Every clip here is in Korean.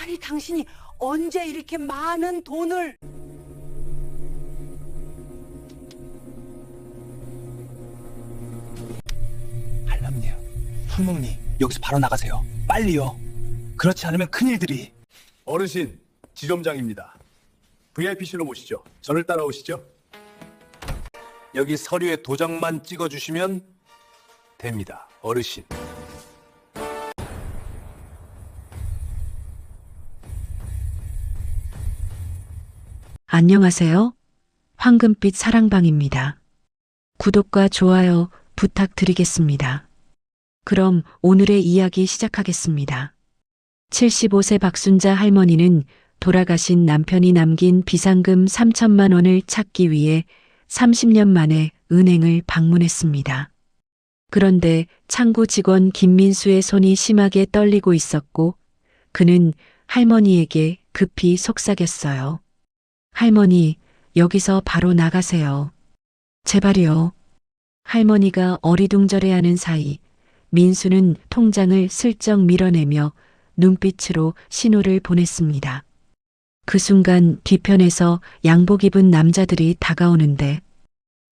아니, 당신이 언제 이렇게 많은 돈을... 한남님, 황목님, 여기서 바로 나가세요. 빨리요. 그렇지 않으면 큰일들이. 어르신, 지점장입니다. VIP실로 모시죠. 저를 따라오시죠. 여기 서류에 도장만 찍어주시면 됩니다. 어르신. 안녕하세요. 황금빛 사랑방입니다. 구독과 좋아요 부탁드리겠습니다. 그럼 오늘의 이야기 시작하겠습니다. 75세 박순자 할머니는 돌아가신 남편이 남긴 비상금 3천만 원을 찾기 위해 30년 만에 은행을 방문했습니다. 그런데 창구 직원 김민수의 손이 심하게 떨리고 있었고 그는 할머니에게 급히 속삭였어요. 할머니, 여기서 바로 나가세요. 제발요. 할머니가 어리둥절해하는 사이 민수는 통장을 슬쩍 밀어내며 눈빛으로 신호를 보냈습니다. 그 순간 뒤편에서 양복 입은 남자들이 다가오는데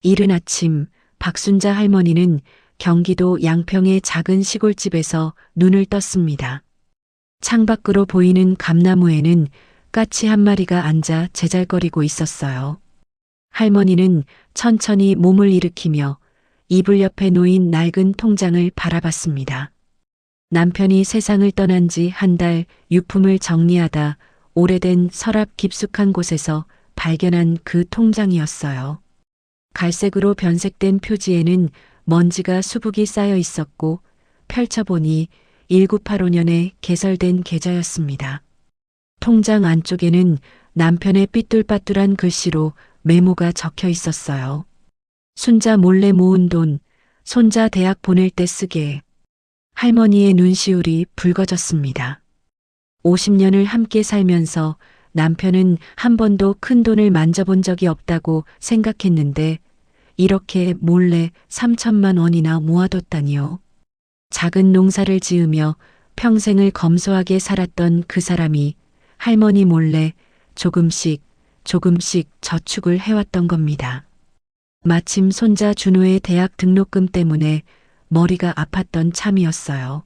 이른 아침 박순자 할머니는 경기도 양평의 작은 시골집에서 눈을 떴습니다. 창밖으로 보이는 감나무에는 까치 한 마리가 앉아 제잘거리고 있었어요. 할머니는 천천히 몸을 일으키며 이불 옆에 놓인 낡은 통장을 바라봤습니다. 남편이 세상을 떠난 지 한 달 유품을 정리하다 오래된 서랍 깊숙한 곳에서 발견한 그 통장이었어요. 갈색으로 변색된 표지에는 먼지가 수북이 쌓여 있었고 펼쳐보니 1985년에 개설된 계좌였습니다. 통장 안쪽에는 남편의 삐뚤빠뚤한 글씨로 메모가 적혀 있었어요. 순자 몰래 모은 돈, 손자 대학 보낼 때 쓰게. 할머니의 눈시울이 붉어졌습니다. 50년을 함께 살면서 남편은 한 번도 큰 돈을 만져본 적이 없다고 생각했는데 이렇게 몰래 3천만 원이나 모아뒀다니요. 작은 농사를 지으며 평생을 검소하게 살았던 그 사람이 할머니 몰래 조금씩 저축을 해왔던 겁니다. 마침 손자 준호의 대학 등록금 때문에 머리가 아팠던 참이었어요.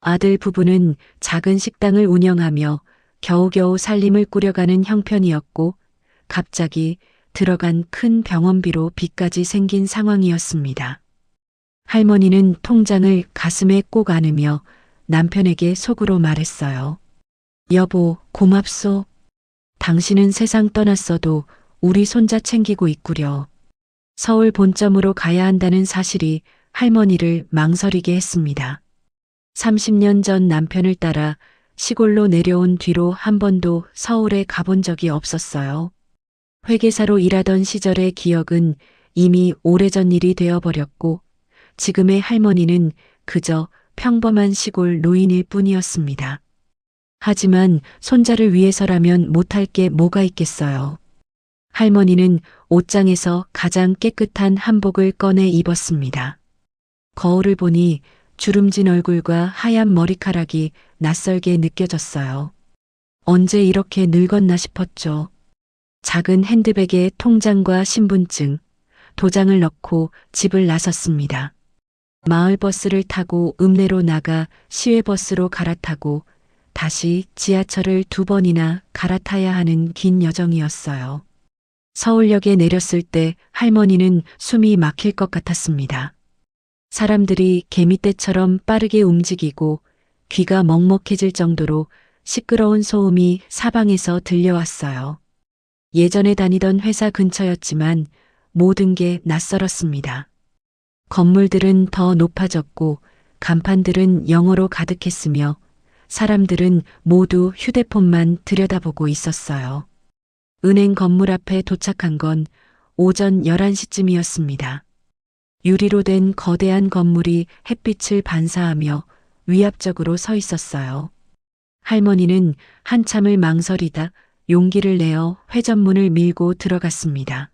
아들 부부는 작은 식당을 운영하며 겨우겨우 살림을 꾸려가는 형편이었고 갑자기 들어간 큰 병원비로 빚까지 생긴 상황이었습니다. 할머니는 통장을 가슴에 꼭 안으며 남편에게 속으로 말했어요. 여보, 고맙소. 당신은 세상 떠났어도 우리 손자 챙기고 있구려. 서울 본점으로 가야 한다는 사실이 할머니를 망설이게 했습니다. 30년 전 남편을 따라 시골로 내려온 뒤로 한 번도 서울에 가본 적이 없었어요. 회계사로 일하던 시절의 기억은 이미 오래전 일이 되어버렸고 지금의 할머니는 그저 평범한 시골 노인일 뿐이었습니다. 하지만 손자를 위해서라면 못할 게 뭐가 있겠어요. 할머니는 옷장에서 가장 깨끗한 한복을 꺼내 입었습니다. 거울을 보니 주름진 얼굴과 하얀 머리카락이 낯설게 느껴졌어요. 언제 이렇게 늙었나 싶었죠. 작은 핸드백에 통장과 신분증, 도장을 넣고 집을 나섰습니다. 마을버스를 타고 읍내로 나가 시외버스로 갈아타고 다시 지하철을 2번이나 갈아타야 하는 긴 여정이었어요. 서울역에 내렸을 때 할머니는 숨이 막힐 것 같았습니다. 사람들이 개미떼처럼 빠르게 움직이고 귀가 먹먹해질 정도로 시끄러운 소음이 사방에서 들려왔어요. 예전에 다니던 회사 근처였지만 모든 게 낯설었습니다. 건물들은 더 높아졌고 간판들은 영어로 가득했으며 사람들은 모두 휴대폰만 들여다보고 있었어요. 은행 건물 앞에 도착한 건 오전 11시쯤이었습니다. 유리로 된 거대한 건물이 햇빛을 반사하며 위압적으로 서 있었어요. 할머니는 한참을 망설이다 용기를 내어 회전문을 밀고 들어갔습니다.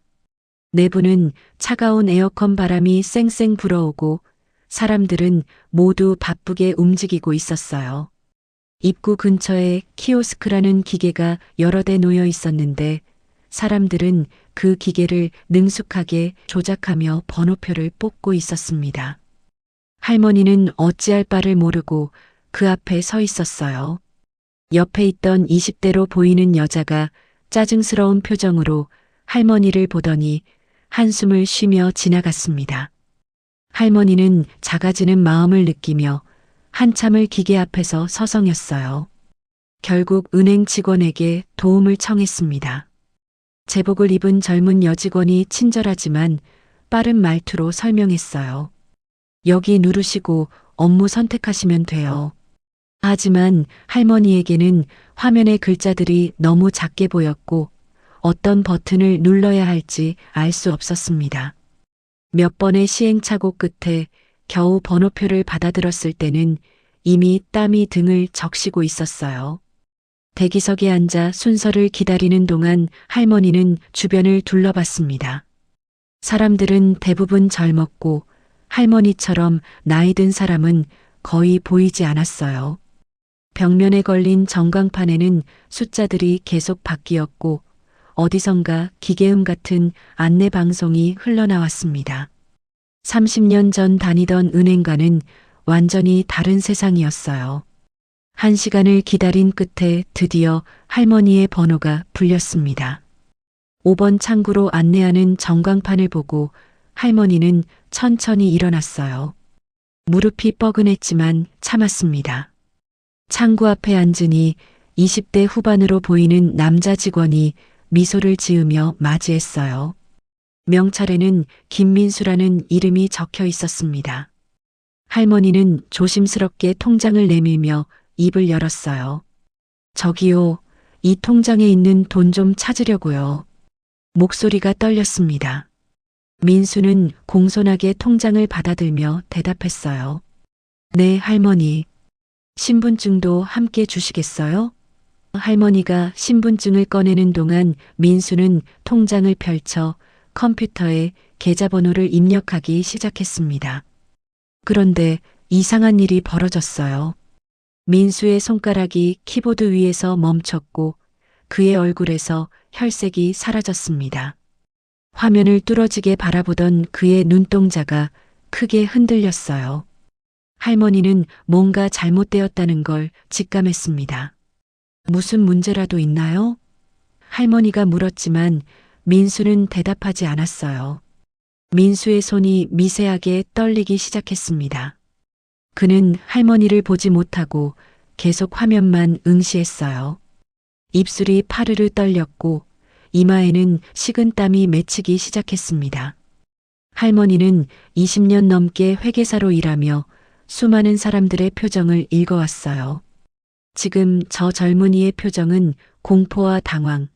내부는 차가운 에어컨 바람이 쌩쌩 불어오고 사람들은 모두 바쁘게 움직이고 있었어요. 입구 근처에 키오스크라는 기계가 여러 대 놓여 있었는데 사람들은 그 기계를 능숙하게 조작하며 번호표를 뽑고 있었습니다. 할머니는 어찌할 바를 모르고 그 앞에 서 있었어요. 옆에 있던 20대로 보이는 여자가 짜증스러운 표정으로 할머니를 보더니 한숨을 쉬며 지나갔습니다. 할머니는 작아지는 마음을 느끼며 한참을 기계 앞에서 서성였어요. 결국 은행 직원에게 도움을 청했습니다. 제복을 입은 젊은 여직원이 친절하지만 빠른 말투로 설명했어요. 여기 누르시고 업무 선택하시면 돼요. 하지만 할머니에게는 화면의 글자들이 너무 작게 보였고 어떤 버튼을 눌러야 할지 알 수 없었습니다. 몇 번의 시행착오 끝에 겨우 번호표를 받아들었을 때는 이미 땀이 등을 적시고 있었어요. 대기석에 앉아 순서를 기다리는 동안 할머니는 주변을 둘러봤습니다. 사람들은 대부분 젊었고 할머니처럼 나이 든 사람은 거의 보이지 않았어요. 벽면에 걸린 전광판에는 숫자들이 계속 바뀌었고 어디선가 기계음 같은 안내 방송이 흘러나왔습니다. 30년 전 다니던 은행과는 완전히 다른 세상이었어요. 1시간을 기다린 끝에 드디어 할머니의 번호가 불렸습니다. 5번 창구로 안내하는 전광판을 보고 할머니는 천천히 일어났어요. 무릎이 뻐근했지만 참았습니다. 창구 앞에 앉으니 20대 후반으로 보이는 남자 직원이 미소를 지으며 맞이했어요. 명찰에는 김민수라는 이름이 적혀 있었습니다. 할머니는 조심스럽게 통장을 내밀며 입을 열었어요. 저기요, 이 통장에 있는 돈 좀 찾으려고요. 목소리가 떨렸습니다. 민수는 공손하게 통장을 받아들며 대답했어요. 네, 할머니. 신분증도 함께 주시겠어요? 할머니가 신분증을 꺼내는 동안 민수는 통장을 펼쳐 컴퓨터에 계좌번호를 입력하기 시작했습니다. 그런데 이상한 일이 벌어졌어요. 민수의 손가락이 키보드 위에서 멈췄고 그의 얼굴에서 혈색이 사라졌습니다. 화면을 뚫어지게 바라보던 그의 눈동자가 크게 흔들렸어요. 할머니는 뭔가 잘못되었다는 걸 직감했습니다. 무슨 문제라도 있나요? 할머니가 물었지만 민수는 대답하지 않았어요. 민수의 손이 미세하게 떨리기 시작했습니다. 그는 할머니를 보지 못하고 계속 화면만 응시했어요. 입술이 파르르 떨렸고 이마에는 식은땀이 맺히기 시작했습니다. 할머니는 20년 넘게 회계사로 일하며 수많은 사람들의 표정을 읽어왔어요. 지금 저 젊은이의 표정은 공포와 당황,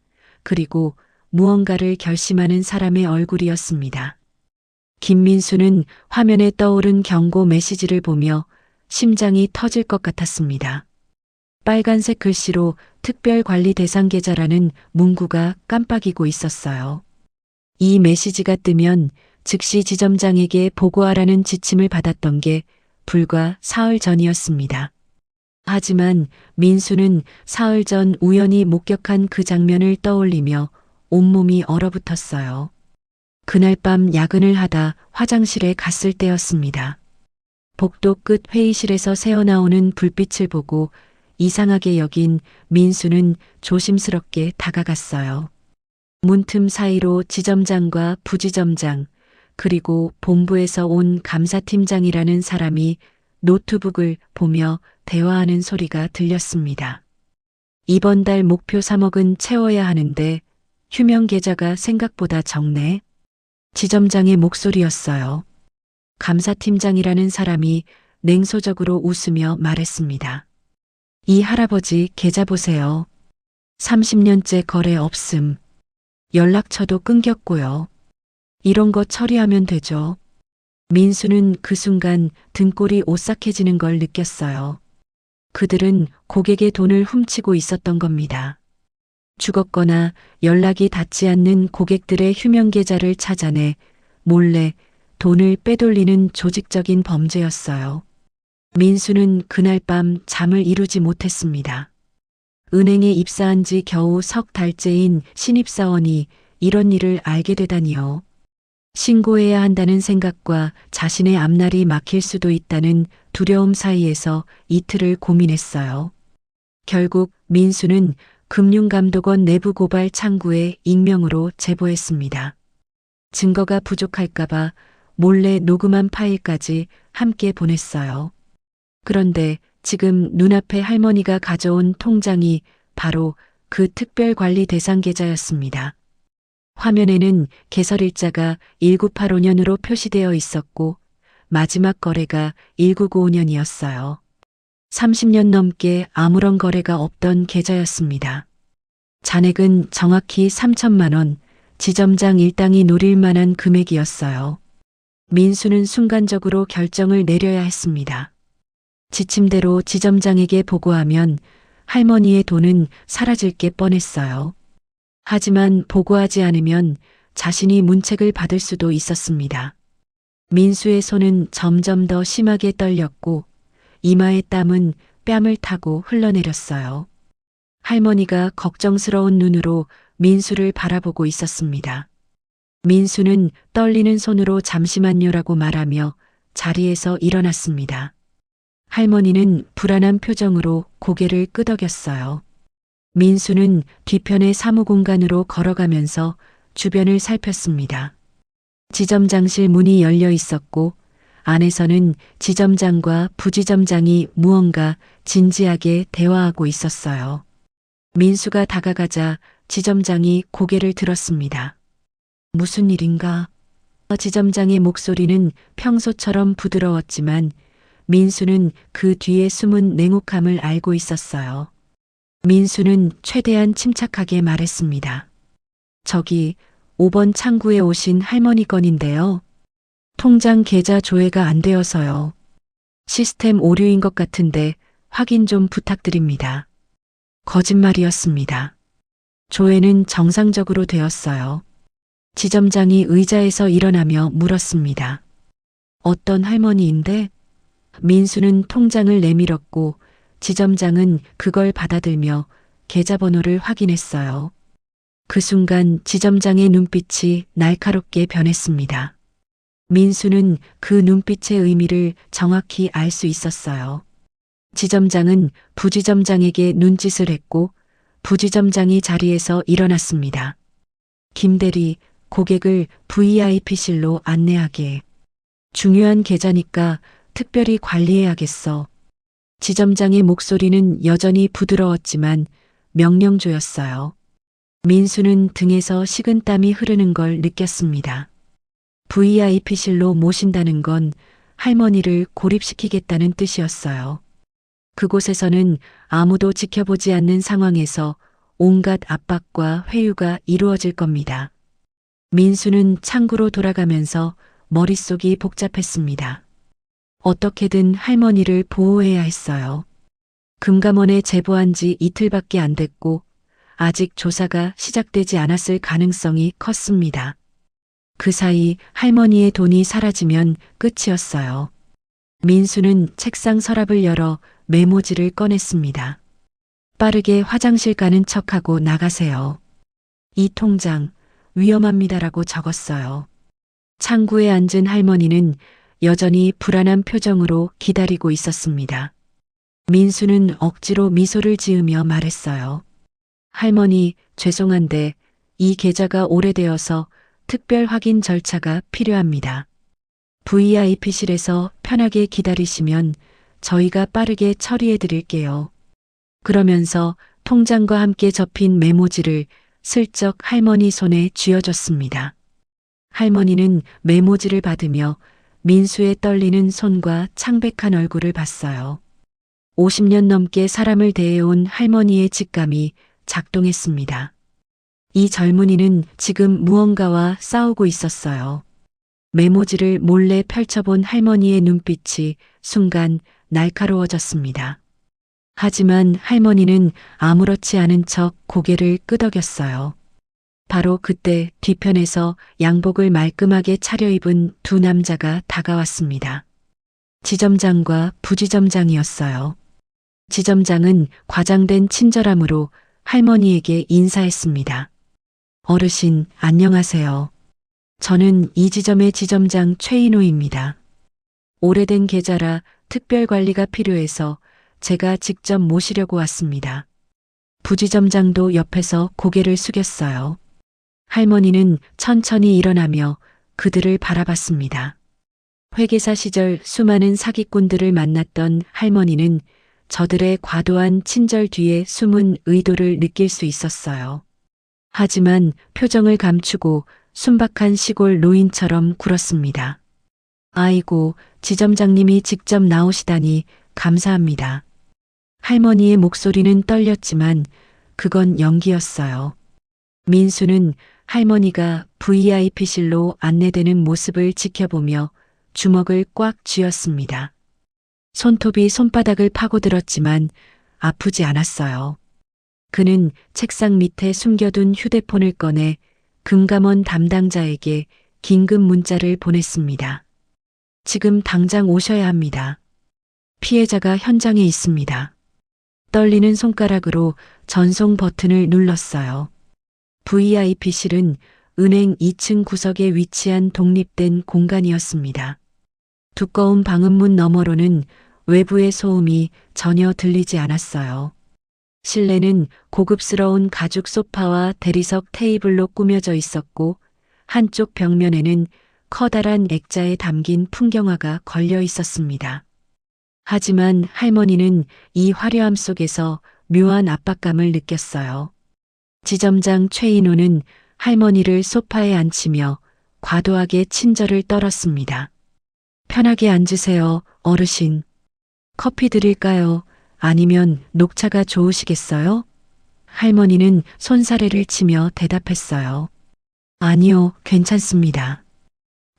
그리고 무언가를 결심하는 사람의 얼굴이었습니다. 김민수는 화면에 떠오른 경고 메시지를 보며 심장이 터질 것 같았습니다. 빨간색 글씨로 특별관리 대상 계좌라는 문구가 깜빡이고 있었어요. 이 메시지가 뜨면 즉시 지점장에게 보고하라는 지침을 받았던 게 불과 사흘 전이었습니다. 하지만 민수는 사흘 전 우연히 목격한 그 장면을 떠올리며 온몸이 얼어붙었어요. 그날 밤 야근을 하다 화장실에 갔을 때였습니다. 복도 끝 회의실에서 새어나오는 불빛을 보고 이상하게 여긴 민수는 조심스럽게 다가갔어요. 문틈 사이로 지점장과 부지점장, 그리고 본부에서 온 감사팀장이라는 사람이 노트북을 보며 대화하는 소리가 들렸습니다. 이번 달 목표 3억은 채워야 하는데 휴명 계좌가 생각보다 적네. 지점장의 목소리였어요. 감사팀장이라는 사람이 냉소적으로 웃으며 말했습니다. 이 할아버지 계좌 보세요. 30년째 거래 없음. 연락처도 끊겼고요. 이런 거 처리하면 되죠. 민수는 그 순간 등골이 오싹해지는 걸 느꼈어요. 그들은 고객의 돈을 훔치고 있었던 겁니다. 죽었거나 연락이 닿지 않는 고객들의 휴명 계좌를 찾아내 몰래 돈을 빼돌리는 조직적인 범죄였어요. 민수는 그날 밤 잠을 이루지 못했습니다. 은행에 입사한 지 겨우 석 달째인 신입사원이 이런 일을 알게 되다니요. 신고해야 한다는 생각과 자신의 앞날이 막힐 수도 있다는 두려움 사이에서 이틀을 고민했어요. 결국 민수는 금융감독원 내부 고발 창구에 익명으로 제보했습니다. 증거가 부족할까봐 몰래 녹음한 파일까지 함께 보냈어요. 그런데 지금 눈앞에 할머니가 가져온 통장이 바로 그 특별관리 대상 계좌였습니다. 화면에는 개설일자가 1985년으로 표시되어 있었고 마지막 거래가 1995년이었어요. 30년 넘게 아무런 거래가 없던 계좌였습니다. 잔액은 정확히 3천만 원, 지점장 일당이 노릴 만한 금액이었어요. 민수는 순간적으로 결정을 내려야 했습니다. 지침대로 지점장에게 보고하면 할머니의 돈은 사라질 게 뻔했어요. 하지만 보고하지 않으면 자신이 문책을 받을 수도 있었습니다. 민수의 손은 점점 더 심하게 떨렸고 이마의 땀은 뺨을 타고 흘러내렸어요. 할머니가 걱정스러운 눈으로 민수를 바라보고 있었습니다. 민수는 떨리는 손으로 잠시만요라고 말하며 자리에서 일어났습니다. 할머니는 불안한 표정으로 고개를 끄덕였어요. 민수는 뒤편의 사무공간으로 걸어가면서 주변을 살폈습니다. 지점장실 문이 열려 있었고 안에서는 지점장과 부지점장이 무언가 진지하게 대화하고 있었어요. 민수가 다가가자 지점장이 고개를 들었습니다. 무슨 일인가? 지점장의 목소리는 평소처럼 부드러웠지만 민수는 그 뒤에 숨은 냉혹함을 알고 있었어요. 민수는 최대한 침착하게 말했습니다. 저기 5번 창구에 오신 할머니 건인데요. 통장 계좌 조회가 안 되어서요. 시스템 오류인 것 같은데 확인 좀 부탁드립니다. 거짓말이었습니다. 조회는 정상적으로 되었어요. 지점장이 의자에서 일어나며 물었습니다. 어떤 할머니인데? 민수는 통장을 내밀었고 지점장은 그걸 받아들며 계좌번호를 확인했어요. 그 순간 지점장의 눈빛이 날카롭게 변했습니다. 민수는 그 눈빛의 의미를 정확히 알 수 있었어요. 지점장은 부지점장에게 눈짓을 했고 부지점장이 자리에서 일어났습니다. 김대리, 고객을 VIP실로 안내하게. 중요한 계좌니까 특별히 관리해야겠어. 지점장의 목소리는 여전히 부드러웠지만 명령조였어요. 민수는 등에서 식은땀이 흐르는 걸 느꼈습니다. VIP실로 모신다는 건 할머니를 고립시키겠다는 뜻이었어요. 그곳에서는 아무도 지켜보지 않는 상황에서 온갖 압박과 회유가 이루어질 겁니다. 민수는 창구로 돌아가면서 머릿속이 복잡했습니다. 어떻게든 할머니를 보호해야 했어요. 금감원에 제보한 지 이틀밖에 안 됐고 아직 조사가 시작되지 않았을 가능성이 컸습니다. 그 사이 할머니의 돈이 사라지면 끝이었어요. 민수는 책상 서랍을 열어 메모지를 꺼냈습니다. 빠르게 화장실 가는 척하고 나가세요. 이 통장 위험합니다라고 적었어요. 창구에 앉은 할머니는 여전히 불안한 표정으로 기다리고 있었습니다. 민수는 억지로 미소를 지으며 말했어요. 할머니, 죄송한데 이 계좌가 오래되어서 특별 확인 절차가 필요합니다. VIP실에서 편하게 기다리시면 저희가 빠르게 처리해 드릴게요. 그러면서 통장과 함께 접힌 메모지를 슬쩍 할머니 손에 쥐어줬습니다. 할머니는 메모지를 받으며 민수의 떨리는 손과 창백한 얼굴을 봤어요. 50년 넘게 사람을 대해온 할머니의 직감이 작동했습니다. 이 젊은이는 지금 무언가와 싸우고 있었어요. 메모지를 몰래 펼쳐본 할머니의 눈빛이 순간 날카로워졌습니다. 하지만 할머니는 아무렇지 않은 척 고개를 끄덕였어요. 바로 그때 뒤편에서 양복을 말끔하게 차려입은 두 남자가 다가왔습니다. 지점장과 부지점장이었어요. 지점장은 과장된 친절함으로 할머니에게 인사했습니다. 어르신, 안녕하세요. 저는 이 지점의 지점장 최인호입니다. 오래된 계좌라 특별 관리가 필요해서 제가 직접 모시려고 왔습니다. 부지점장도 옆에서 고개를 숙였어요. 할머니는 천천히 일어나며 그들을 바라봤습니다. 회계사 시절 수많은 사기꾼들을 만났던 할머니는 저들의 과도한 친절 뒤에 숨은 의도를 느낄 수 있었어요. 하지만 표정을 감추고 순박한 시골 노인처럼 굴었습니다. 아이고, 지점장님이 직접 나오시다니 감사합니다. 할머니의 목소리는 떨렸지만 그건 연기였어요. 민수는 할머니가 VIP실로 안내되는 모습을 지켜보며 주먹을 꽉 쥐었습니다. 손톱이 손바닥을 파고들었지만 아프지 않았어요. 그는 책상 밑에 숨겨둔 휴대폰을 꺼내 금감원 담당자에게 긴급 문자를 보냈습니다. 지금 당장 오셔야 합니다. 피해자가 현장에 있습니다. 떨리는 손가락으로 전송 버튼을 눌렀어요. VIP실은 은행 2층 구석에 위치한 독립된 공간이었습니다. 두꺼운 방음문 너머로는 외부의 소음이 전혀 들리지 않았어요. 실내는 고급스러운 가죽 소파와 대리석 테이블로 꾸며져 있었고 한쪽 벽면에는 커다란 액자에 담긴 풍경화가 걸려 있었습니다. 하지만 할머니는 이 화려함 속에서 묘한 압박감을 느꼈어요. 지점장 최인호는 할머니를 소파에 앉히며 과도하게 친절을 떨었습니다. 편하게 앉으세요, 어르신. 커피 드릴까요? 아니면 녹차가 좋으시겠어요? 할머니는 손사래를 치며 대답했어요. 아니요, 괜찮습니다.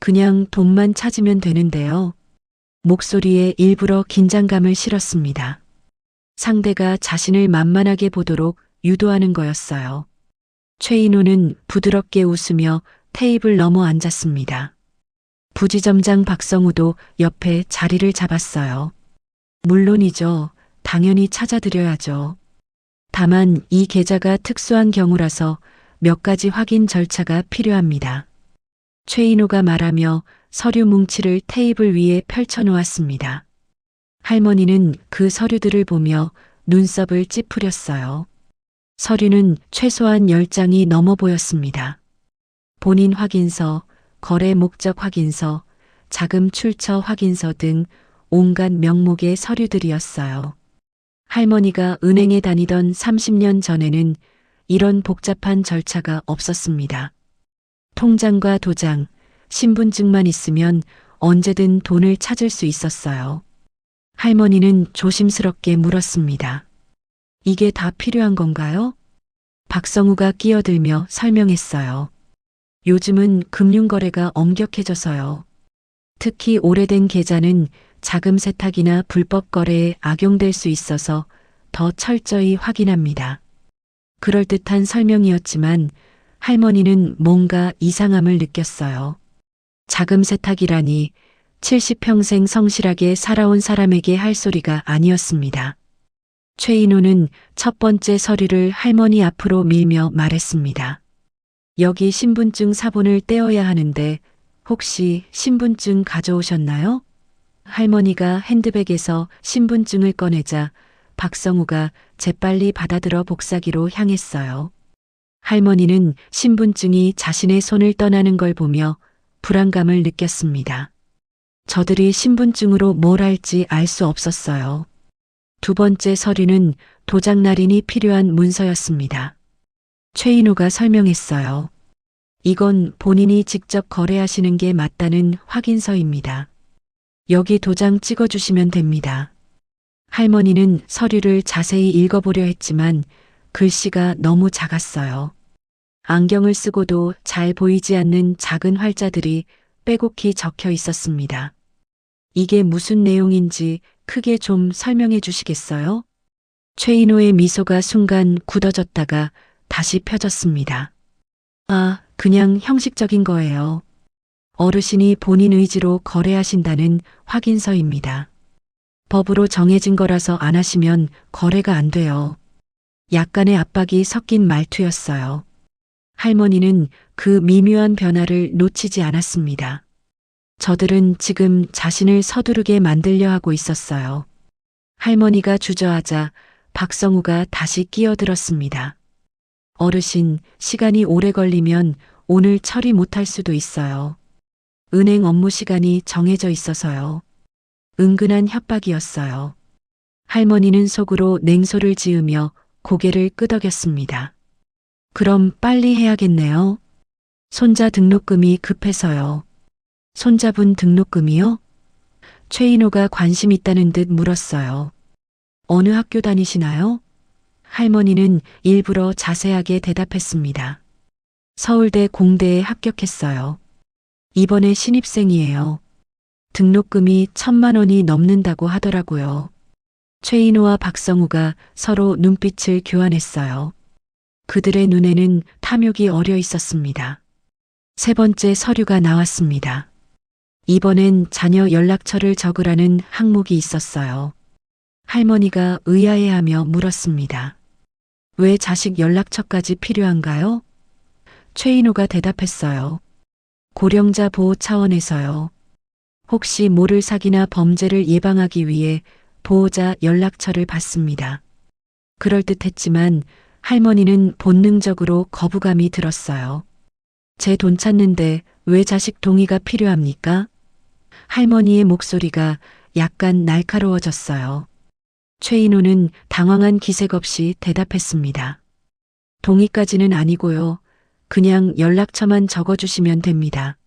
그냥 돈만 찾으면 되는데요. 목소리에 일부러 긴장감을 실었습니다. 상대가 자신을 만만하게 보도록 유도하는 거였어요. 최인호는 부드럽게 웃으며 테이블 넘어 앉았습니다. 부지점장 박성우도 옆에 자리를 잡았어요. 물론이죠. 당연히 찾아드려야죠. 다만 이 계좌가 특수한 경우라서 몇 가지 확인 절차가 필요합니다. 최인호가 말하며 서류 뭉치를 테이블 위에 펼쳐놓았습니다. 할머니는 그 서류들을 보며 눈썹을 찌푸렸어요. 서류는 최소한 10장이 넘어 보였습니다. 본인 확인서, 거래 목적 확인서, 자금 출처 확인서 등 온갖 명목의 서류들이었어요. 할머니가 은행에 다니던 30년 전에는 이런 복잡한 절차가 없었습니다. 통장과 도장, 신분증만 있으면 언제든 돈을 찾을 수 있었어요. 할머니는 조심스럽게 물었습니다. 이게 다 필요한 건가요? 박성우가 끼어들며 설명했어요. 요즘은 금융거래가 엄격해져서요. 특히 오래된 계좌는 자금 세탁이나 불법 거래에 악용될 수 있어서 더 철저히 확인합니다. 그럴듯한 설명이었지만 할머니는 뭔가 이상함을 느꼈어요. 자금 세탁이라니 70평생 성실하게 살아온 사람에게 할 소리가 아니었습니다. 최인호는 첫 번째 서류를 할머니 앞으로 밀며 말했습니다. 여기 신분증 사본을 떼어야 하는데 혹시 신분증 가져오셨나요? 할머니가 핸드백에서 신분증을 꺼내자 박성우가 재빨리 받아들어 복사기로 향했어요. 할머니는 신분증이 자신의 손을 떠나는 걸 보며 불안감을 느꼈습니다. 저들이 신분증으로 뭘 할지 알 수 없었어요. 두 번째 서류는 도장 날인이 필요한 문서였습니다. 최인호가 설명했어요. 이건 본인이 직접 거래하시는 게 맞다는 확인서입니다. 여기 도장 찍어주시면 됩니다. 할머니는 서류를 자세히 읽어보려 했지만 글씨가 너무 작았어요. 안경을 쓰고도 잘 보이지 않는 작은 활자들이 빼곡히 적혀 있었습니다. 이게 무슨 내용인지 크게 좀 설명해 주시겠어요? 최인호의 미소가 순간 굳어졌다가 다시 펴졌습니다. 아, 그냥 형식적인 거예요. 어르신이 본인 의지로 거래하신다는 확인서입니다. 법으로 정해진 거라서 안 하시면 거래가 안 돼요. 약간의 압박이 섞인 말투였어요. 할머니는 그 미묘한 변화를 놓치지 않았습니다. 저들은 지금 자신을 서두르게 만들려 하고 있었어요. 할머니가 주저하자 박성우가 다시 끼어들었습니다. 어르신, 시간이 오래 걸리면 오늘 처리 못할 수도 있어요. 은행 업무 시간이 정해져 있어서요. 은근한 협박이었어요. 할머니는 속으로 냉소를 지으며 고개를 끄덕였습니다. 그럼 빨리 해야겠네요. 손자 등록금이 급해서요. 손자분 등록금이요? 최인호가 관심 있다는 듯 물었어요. 어느 학교 다니시나요? 할머니는 일부러 자세하게 대답했습니다. 서울대 공대에 합격했어요. 이번에 신입생이에요. 등록금이 1,000만 원이 넘는다고 하더라고요. 최인호와 박성우가 서로 눈빛을 교환했어요. 그들의 눈에는 탐욕이 어려 있었습니다. 세 번째 서류가 나왔습니다. 이번엔 자녀 연락처를 적으라는 항목이 있었어요. 할머니가 의아해하며 물었습니다. 왜 자식 연락처까지 필요한가요? 최인호가 대답했어요. 고령자 보호 차원에서요. 혹시 모를 사기나 범죄를 예방하기 위해 보호자 연락처를 받습니다. 그럴듯했지만 할머니는 본능적으로 거부감이 들었어요. 제 돈 찾는데 왜 자식 동의가 필요합니까? 할머니의 목소리가 약간 날카로워졌어요. 최인호는 당황한 기색 없이 대답했습니다. 동의까지는 아니고요. 그냥 연락처만 적어주시면 됩니다.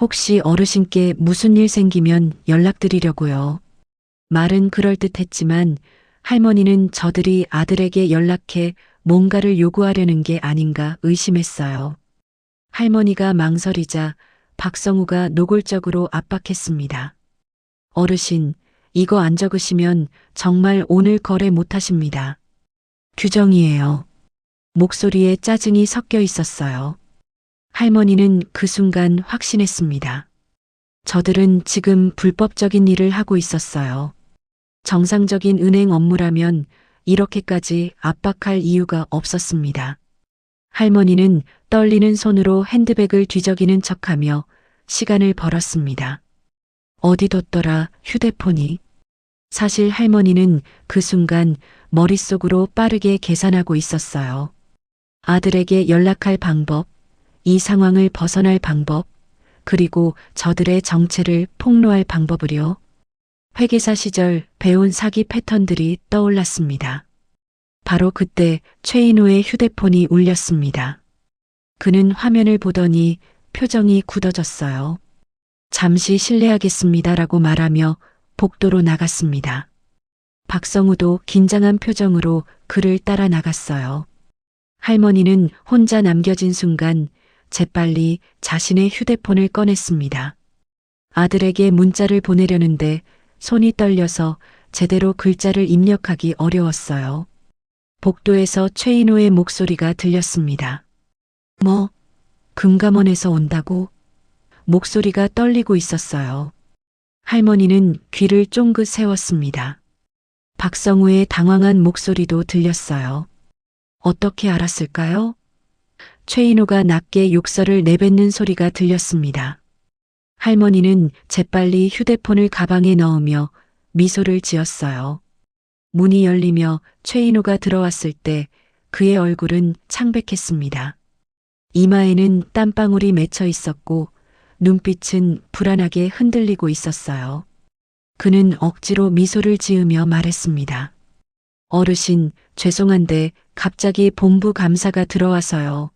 혹시 어르신께 무슨 일 생기면 연락드리려고요. 말은 그럴듯했지만 할머니는 저들이 아들에게 연락해 뭔가를 요구하려는 게 아닌가 의심했어요. 할머니가 망설이자 박성우가 노골적으로 압박했습니다. 어르신, 이거 안 적으시면 정말 오늘 거래 못 하십니다. 규정이에요. 목소리에 짜증이 섞여 있었어요. 할머니는 그 순간 확신했습니다. 저들은 지금 불법적인 일을 하고 있었어요. 정상적인 은행 업무라면 이렇게까지 압박할 이유가 없었습니다. 할머니는 떨리는 손으로 핸드백을 뒤적이는 척하며 시간을 벌었습니다. 어디 뒀더라 휴대폰이. 사실 할머니는 그 순간 머릿속으로 빠르게 계산하고 있었어요. 아들에게 연락할 방법, 이 상황을 벗어날 방법, 그리고 저들의 정체를 폭로할 방법을요. 회계사 시절 배운 사기 패턴들이 떠올랐습니다. 바로 그때 최인호의 휴대폰이 울렸습니다. 그는 화면을 보더니 표정이 굳어졌어요. 잠시 실례하겠습니다라고 말하며 복도로 나갔습니다. 박성우도 긴장한 표정으로 그를 따라 나갔어요. 할머니는 혼자 남겨진 순간 재빨리 자신의 휴대폰을 꺼냈습니다. 아들에게 문자를 보내려는데 손이 떨려서 제대로 글자를 입력하기 어려웠어요. 복도에서 최인호의 목소리가 들렸습니다. 뭐? 금감원에서 온다고? 목소리가 떨리고 있었어요. 할머니는 귀를 쫑긋 세웠습니다. 박성우의 당황한 목소리도 들렸어요. 어떻게 알았을까요? 최인호가 낮게 욕설을 내뱉는 소리가 들렸습니다. 할머니는 재빨리 휴대폰을 가방에 넣으며 미소를 지었어요. 문이 열리며 최인호가 들어왔을 때 그의 얼굴은 창백했습니다. 이마에는 땀방울이 맺혀 있었고 눈빛은 불안하게 흔들리고 있었어요. 그는 억지로 미소를 지으며 말했습니다. 어르신, 죄송한데 갑자기 본부 감사가 들어와서요.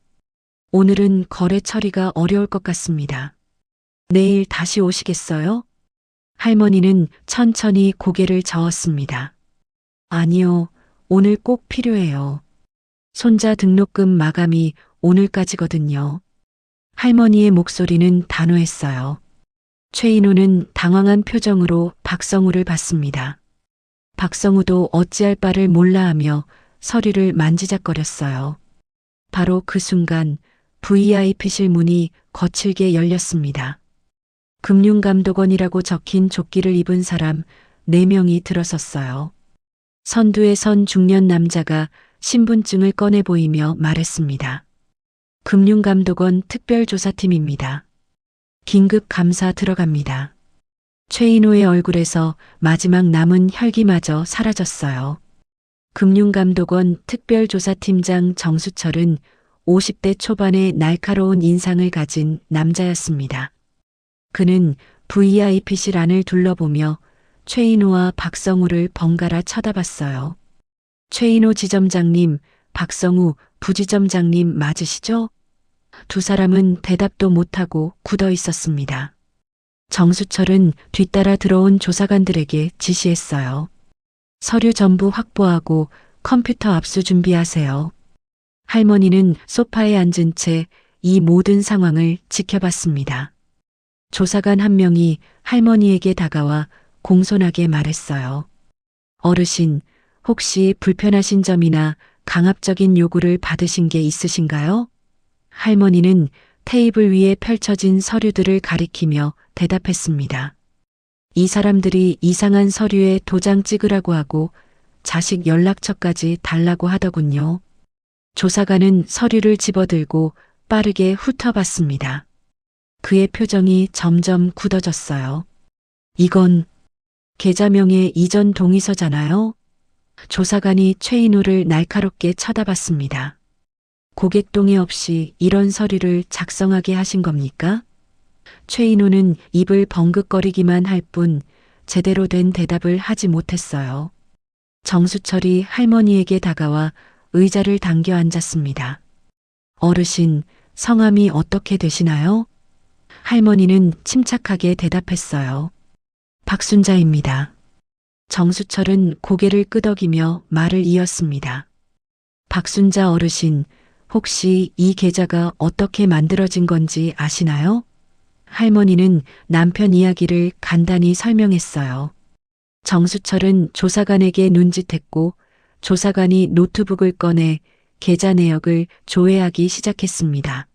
오늘은 거래 처리가 어려울 것 같습니다. 내일 다시 오시겠어요? 할머니는 천천히 고개를 저었습니다. 아니요, 오늘 꼭 필요해요. 손자 등록금 마감이 오늘까지거든요. 할머니의 목소리는 단호했어요. 최인호는 당황한 표정으로 박성우를 봤습니다. 박성우도 어찌할 바를 몰라하며 서류를 만지작거렸어요. 바로 그 순간 VIP실 문이 거칠게 열렸습니다. 금융감독원이라고 적힌 조끼를 입은 사람 4명이 들어섰어요. 선두에 선 중년 남자가 신분증을 꺼내 보이며 말했습니다. 금융감독원 특별조사팀입니다. 긴급 감사 들어갑니다. 최인호의 얼굴에서 마지막 남은 혈기마저 사라졌어요. 금융감독원 특별조사팀장 정수철은 50대 초반의 날카로운 인상을 가진 남자였습니다. 그는 VIP실 안을 둘러보며 최인호와 박성우를 번갈아 쳐다봤어요. 최인호 지점장님, 박성우 부지점장님 맞으시죠? 두 사람은 대답도 못하고 굳어 있었습니다. 정수철은 뒤따라 들어온 조사관들에게 지시했어요. 서류 전부 확보하고 컴퓨터 압수 준비하세요. 할머니는 소파에 앉은 채 이 모든 상황을 지켜봤습니다. 조사관 한 명이 할머니에게 다가와 공손하게 말했어요. 어르신, 혹시 불편하신 점이나 강압적인 요구를 받으신 게 있으신가요? 할머니는 테이블 위에 펼쳐진 서류들을 가리키며 대답했습니다. 이 사람들이 이상한 서류에 도장 찍으라고 하고 자식 연락처까지 달라고 하더군요. 조사관은 서류를 집어들고 빠르게 훑어봤습니다. 그의 표정이 점점 굳어졌어요. 이건 계좌명의 이전 동의서잖아요? 조사관이 최인호를 날카롭게 쳐다봤습니다. 고객 동의 없이 이런 서류를 작성하게 하신 겁니까? 최인호는 입을 벙긋거리기만 할 뿐 제대로 된 대답을 하지 못했어요. 정수철이 할머니에게 다가와 의자를 당겨 앉았습니다. 어르신, 성함이 어떻게 되시나요? 할머니는 침착하게 대답했어요. 박순자입니다. 정수철은 고개를 끄덕이며 말을 이었습니다. 박순자 어르신, 혹시 이 계좌가 어떻게 만들어진 건지 아시나요? 할머니는 남편 이야기를 간단히 설명했어요. 정수철은 조사관에게 눈짓했고 조사관이 노트북을 꺼내 계좌 내역을 조회하기 시작했습니다.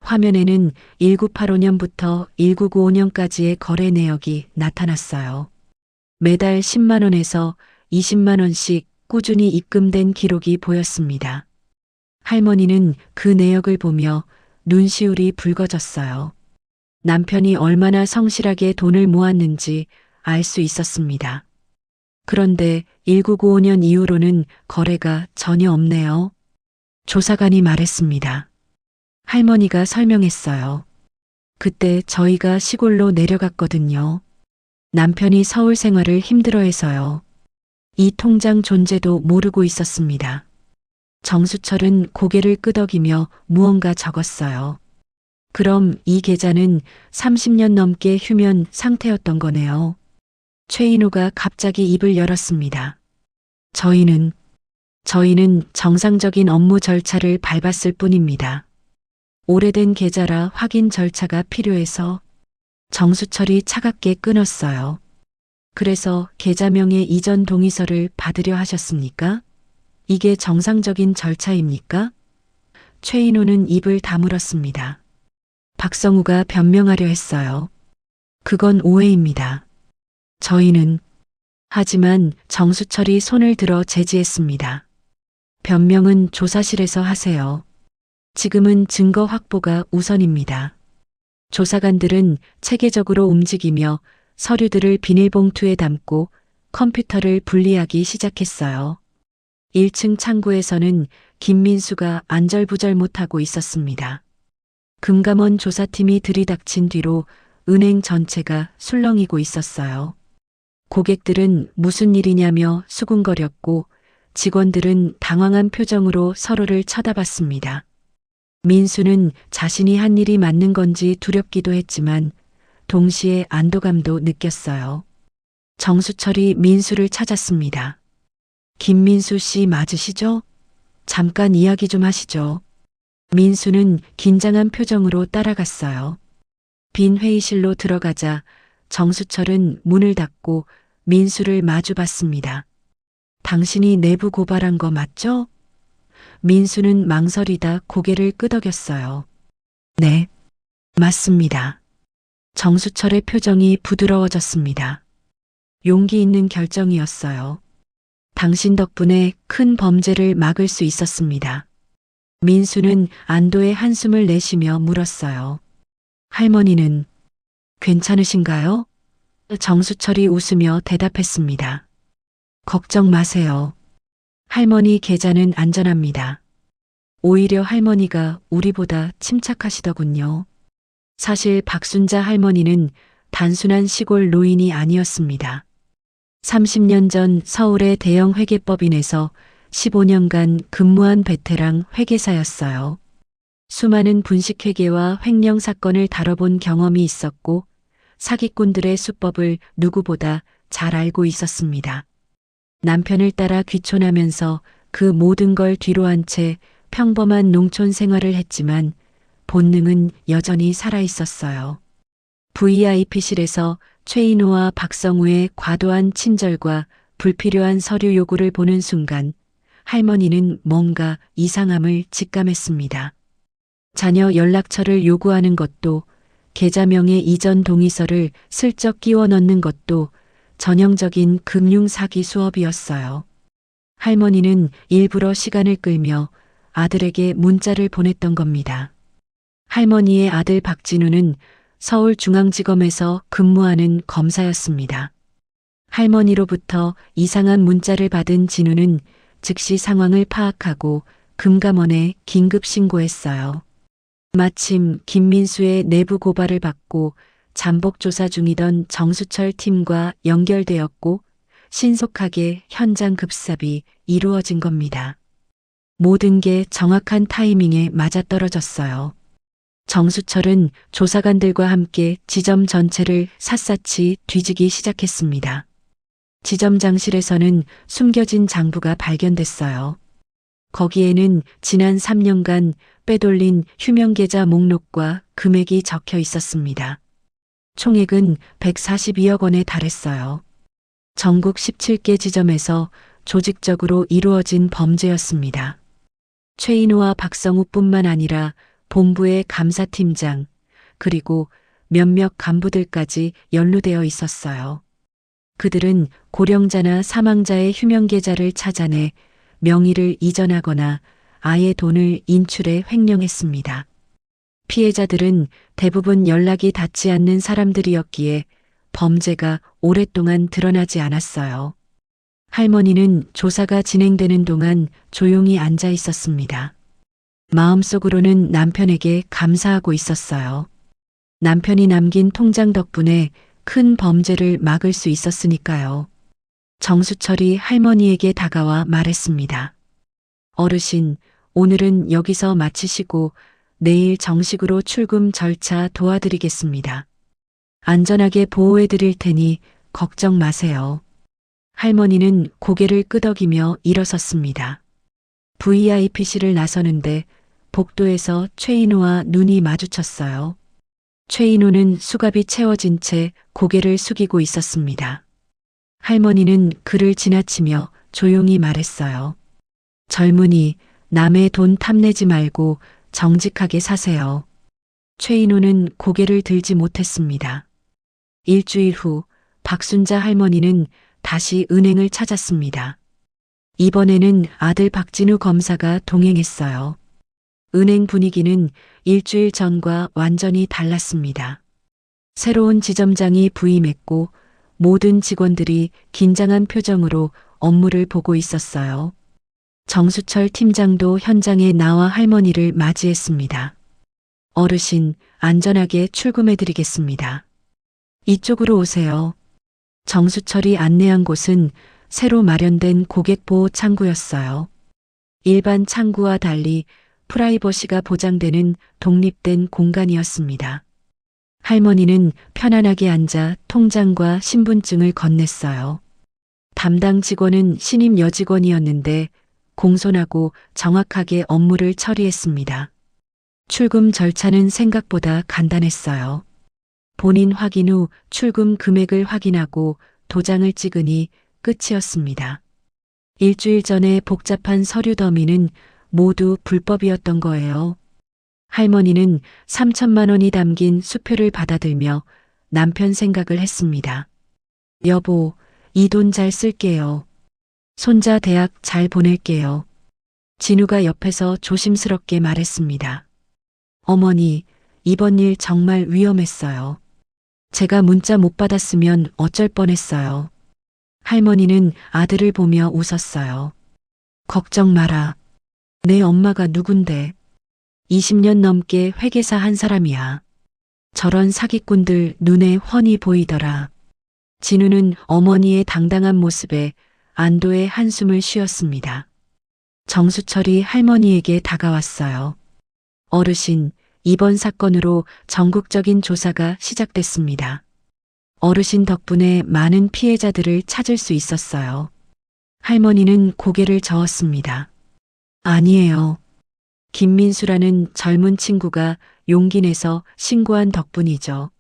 화면에는 1985년부터 1995년까지의 거래 내역이 나타났어요. 매달 10만 원에서 20만 원씩 꾸준히 입금된 기록이 보였습니다. 할머니는 그 내역을 보며 눈시울이 붉어졌어요. 남편이 얼마나 성실하게 돈을 모았는지 알 수 있었습니다. 그런데 1995년 이후로는 거래가 전혀 없네요. 조사관이 말했습니다. 할머니가 설명했어요. 그때 저희가 시골로 내려갔거든요. 남편이 서울 생활을 힘들어해서요. 이 통장 존재도 모르고 있었습니다. 정수철은 고개를 끄덕이며 무언가 적었어요. 그럼 이 계좌는 30년 넘게 휴면 상태였던 거네요. 최인호가 갑자기 입을 열었습니다. 저희는 정상적인 업무 절차를 밟았을 뿐입니다. 오래된 계좌라 확인 절차가 필요해서 정수철이 차갑게 끊었어요. 그래서 계좌명의 이전 동의서를 받으려 하셨습니까? 이게 정상적인 절차입니까? 최인호는 입을 다물었습니다. 박성우가 변명하려 했어요. 그건 오해입니다. 하지만 정수철이 손을 들어 제지했습니다. 변명은 조사실에서 하세요. 지금은 증거 확보가 우선입니다. 조사관들은 체계적으로 움직이며 서류들을 비닐봉투에 담고 컴퓨터를 분리하기 시작했어요. 1층 창구에서는 김민수가 안절부절 못하고 있었습니다. 금감원 조사팀이 들이닥친 뒤로 은행 전체가 술렁이고 있었어요. 고객들은 무슨 일이냐며 수군거렸고 직원들은 당황한 표정으로 서로를 쳐다봤습니다. 민수는 자신이 한 일이 맞는 건지 두렵기도 했지만 동시에 안도감도 느꼈어요. 정수철이 민수를 찾았습니다. 김민수 씨 맞으시죠? 잠깐 이야기 좀 하시죠. 민수는 긴장한 표정으로 따라갔어요. 빈 회의실로 들어가자 정수철은 문을 닫고 민수를 마주봤습니다. 당신이 내부 고발한 거 맞죠? 민수는 망설이다 고개를 끄덕였어요. 네, 맞습니다. 정수철의 표정이 부드러워졌습니다. 용기 있는 결정이었어요. 당신 덕분에 큰 범죄를 막을 수 있었습니다. 민수는 안도의 한숨을 내쉬며 물었어요. 할머니는 괜찮으신가요? 정수철이 웃으며 대답했습니다. 걱정 마세요. 할머니 계좌는 안전합니다. 오히려 할머니가 우리보다 침착하시더군요. 사실 박순자 할머니는 단순한 시골 노인이 아니었습니다. 30년 전 서울의 대형 회계법인에서 15년간 근무한 베테랑 회계사였어요. 수많은 분식회계와 횡령 사건을 다뤄본 경험이 있었고 사기꾼들의 수법을 누구보다 잘 알고 있었습니다. 남편을 따라 귀촌하면서 그 모든 걸 뒤로 한 채 평범한 농촌 생활을 했지만 본능은 여전히 살아 있었어요. VIP실에서 최인호와 박성우의 과도한 친절과 불필요한 서류 요구를 보는 순간 할머니는 뭔가 이상함을 직감했습니다. 자녀 연락처를 요구하는 것도 계좌명의 이전 동의서를 슬쩍 끼워 넣는 것도 전형적인 금융 사기 수업이었어요. 할머니는 일부러 시간을 끌며 아들에게 문자를 보냈던 겁니다. 할머니의 아들 박진우는 서울중앙지검에서 근무하는 검사였습니다. 할머니로부터 이상한 문자를 받은 진우는 즉시 상황을 파악하고 금감원에 긴급 신고했어요. 마침 김민수의 내부 고발을 받고 잠복 조사 중이던 정수철 팀과 연결되었고 신속하게 현장 급습이 이루어진 겁니다. 모든 게 정확한 타이밍에 맞아떨어졌어요. 정수철은 조사관들과 함께 지점 전체를 샅샅이 뒤지기 시작했습니다. 지점장실에서는 숨겨진 장부가 발견됐어요. 거기에는 지난 3년간 빼돌린 휴명계좌 목록과 금액이 적혀 있었습니다. 총액은 142억 원에 달했어요. 전국 17개 지점에서 조직적으로 이루어진 범죄였습니다. 최인호와 박성우뿐만 아니라 본부의 감사팀장 그리고 몇몇 간부들까지 연루되어 있었어요. 그들은 고령자나 사망자의 휴명계좌를 찾아내 명의를 이전하거나 아예 돈을 인출해 횡령했습니다. 피해자들은 대부분 연락이 닿지 않는 사람들이었기에 범죄가 오랫동안 드러나지 않았어요. 할머니는 조사가 진행되는 동안 조용히 앉아 있었습니다. 마음속으로는 남편에게 감사하고 있었어요. 남편이 남긴 통장 덕분에 큰 범죄를 막을 수 있었으니까요. 정수철이 할머니에게 다가와 말했습니다. 어르신, 오늘은 여기서 마치시고 내일 정식으로 출금 절차 도와드리겠습니다. 안전하게 보호해 드릴 테니 걱정 마세요. 할머니는 고개를 끄덕이며 일어섰습니다. VIP실을 나서는데 복도에서 최인호와 눈이 마주쳤어요. 최인호는 수갑이 채워진 채 고개를 숙이고 있었습니다. 할머니는 그를 지나치며 조용히 말했어요. 젊은이, 남의 돈 탐내지 말고 정직하게 사세요. 최인호는 고개를 들지 못했습니다. 일주일 후 박순자 할머니는 다시 은행을 찾았습니다. 이번에는 아들 박진우 검사가 동행했어요. 은행 분위기는 일주일 전과 완전히 달랐습니다. 새로운 지점장이 부임했고 모든 직원들이 긴장한 표정으로 업무를 보고 있었어요. 정수철 팀장도 현장에 나와 할머니를 맞이했습니다. 어르신, 안전하게 출금해드리겠습니다. 이쪽으로 오세요. 정수철이 안내한 곳은 새로 마련된 고객보호 창구였어요. 일반 창구와 달리 프라이버시가 보장되는 독립된 공간이었습니다. 할머니는 편안하게 앉아 통장과 신분증을 건넸어요. 담당 직원은 신임 여직원이었는데 공손하고 정확하게 업무를 처리했습니다. 출금 절차는 생각보다 간단했어요. 본인 확인 후 출금 금액을 확인하고 도장을 찍으니 끝이었습니다. 일주일 전에 복잡한 서류 더미는 모두 불법이었던 거예요. 할머니는 3천만 원이 담긴 수표를 받아들며 남편 생각을 했습니다. 여보, 이 돈 잘 쓸게요. 손자 대학 잘 보낼게요. 진우가 옆에서 조심스럽게 말했습니다. 어머니, 이번 일 정말 위험했어요. 제가 문자 못 받았으면 어쩔 뻔했어요. 할머니는 아들을 보며 웃었어요. 걱정 마라. 내 엄마가 누군데. 20년 넘게 회계사 한 사람이야. 저런 사기꾼들 눈에 훤히 보이더라. 진우는 어머니의 당당한 모습에 안도의 한숨을 쉬었습니다. 정수철이 할머니에게 다가왔어요. 어르신, 이번 사건으로 전국적인 조사가 시작됐습니다. 어르신 덕분에 많은 피해자들을 찾을 수 있었어요. 할머니는 고개를 저었습니다. 아니에요. 김민수라는 젊은 친구가 용기 내서 신고한 덕분이죠.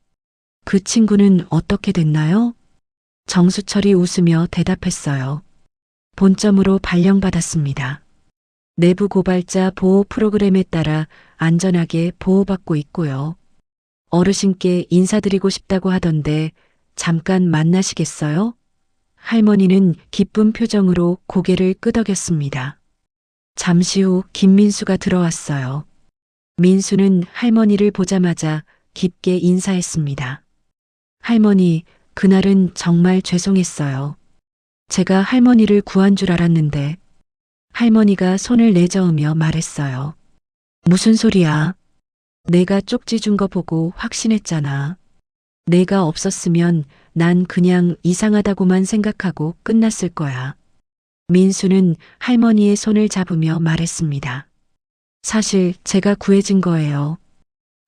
그 친구는 어떻게 됐나요? 정수철이 웃으며 대답했어요. 본점으로 발령받았습니다. 내부 고발자 보호 프로그램에 따라 안전하게 보호받고 있고요. 어르신께 인사드리고 싶다고 하던데 잠깐 만나시겠어요? 할머니는 기쁜 표정으로 고개를 끄덕였습니다. 잠시 후 김민수가 들어왔어요. 민수는 할머니를 보자마자 깊게 인사했습니다. 할머니, 그날은 정말 죄송했어요. 제가 할머니를 구한 줄 알았는데. 할머니가 손을 내저으며 말했어요. 무슨 소리야? 내가 쪽지 준 거 보고 확신했잖아. 내가 없었으면 난 그냥 이상하다고만 생각하고 끝났을 거야. 민수는 할머니의 손을 잡으며 말했습니다. 사실 제가 구해진 거예요.